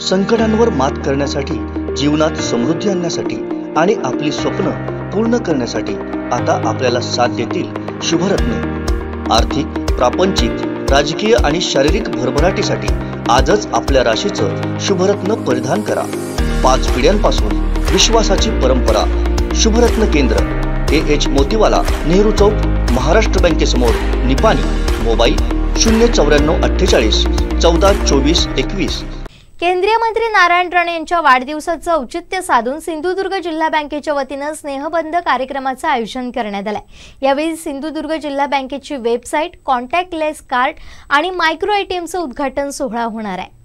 संकटांवर मात करण्यासाठी, जीवनात समृद्धी आणण्यासाठी आणि आपली स्वप्न पूर्ण करण्यासाठी आता आपल्याला साथ देतील शुभरत्न। आर्थिक, प्रापंचिक, राजकीय आणि शारीरिक भरभराटीसाठी आजच आपल्या राशीचं शुभरत्न परिधान करा। 5 पिढ्यांपासून विश्वासाची परंपरा। शुभरत्न केंद्र, AH मोतीवाला, नेहरू चौक, महाराष्ट्र बँकेसमोर, निपाणी। मोबाईल 09448 14 24 21। केंद्रीय मंत्री नारायण राणे यांच्या वाढदिवसाचं औचित्य साधून सिंधुदुर्ग जिल्हा बँकेच्या वतीने स्नेहबंध कार्यक्रमाचं आयोजन करण्यात आलंय। यावेळी सिंधुदुर्ग जिल्हा बँकेची वेबसाईट, कॉन्टॅक्टलेस कार्ड आणि मायक्रो ATMचं उद्घाटन सोहळा होणार आहे।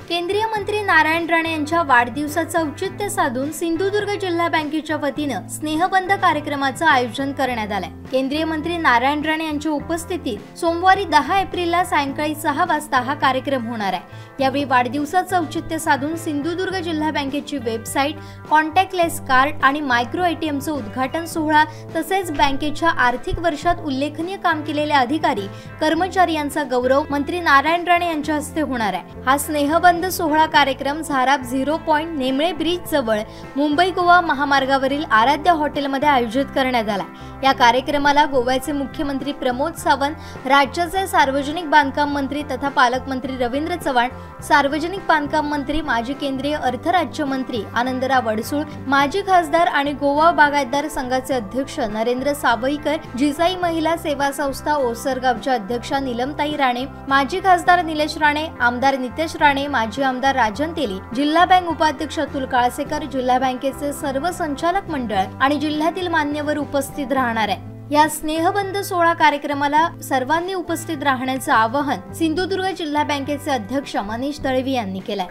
केंद्रीय मंत्री नारायण राणे यांच्या वाढदिवसाचं औचित्य साधून सिंधुदुर्ग जिल्हा बँकेच्या वतीने स्नेहबंध कार्यक्रमाचं आयोजन करण्यात आलंय। केंद्रीय मंत्री नारायण राणे यांच्या उपस्थितीत सोमवारी 10 एप्रिलला सायंकाळी 6 वाजता हा कार्यक्रम होणार आहे। यावेळी वाढदिवसाचं औचित्य साधून सिंधुदुर्ग जिल्हा बँकेची वेबसाईट, कॉन्टॅक्टलेस कार्ड आणि मायक्रो ATMचं उद्घाटन सोहळा तसेच बँकेच्या आर्थिक वर्षात उल्लेखनीय काम केलेल्या अधिकारी, कर्मचारी यांचा गौरव मंत्री नारायण राणे यांच्या हस्ते होणार आहे। हा स्नेहबंध सोहळा कार्यक्रम झाराप 0 पॉइंट नेमळे ब्रिज जवळ मुंबई गोवा महामार्गावरील आराध्य हॉटेलमध्ये आयोजित करण्यात आला। या कार्यक्रमाला गोव्याचे मुख्यमंत्री प्रमोद सावंत, राज्याचे सार्वजनिक बांधकाम मंत्री तथा पालकमंत्री रवींद्र चव्हाण, सार्वजनिक बांधकाम मंत्री, माजी केंद्रीय अर्थ राज्यमंत्री आनंदराव अडसूळ, माजी खासदार आणि गोवा बागायतदार संघाचे अध्यक्ष नरेंद्र सावईकर, जिजाई महिला सेवा संस्था ओसरगावच्या अध्यक्षा नीलमताई राणे, माजी खासदार निलेश राणे, आमदार नितेश राणे, माजी आमदार राजन तेली, जिल्हा बँक उपाध्यक्ष अतुल काळसेकर, जिल्हा बँकेचे सर्व संचालक मंडळ आणि जिल्ह्यातील मान्यवर उपस्थित राहणार आहे। या स्नेहबंध सोहळा कार्यक्रमाला सर्वांनी उपस्थित राहण्याचं आवाहन सिंधुदुर्ग जिल्हा बँकेचे अध्यक्ष मनीष दळवी यांनी केलंय।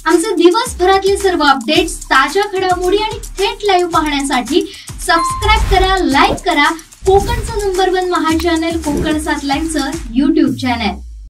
आमचे दिवसभरातले सर्व अपडेट्स, ताज्या घडामोडी आणि थेट लाईव्ह पाहण्यासाठी सबस्क्राइब करा, लाईक करा कोकणचं नंबर 1 महा चॅनल कोकण 7 लाईव्हचं YouTube चॅनल।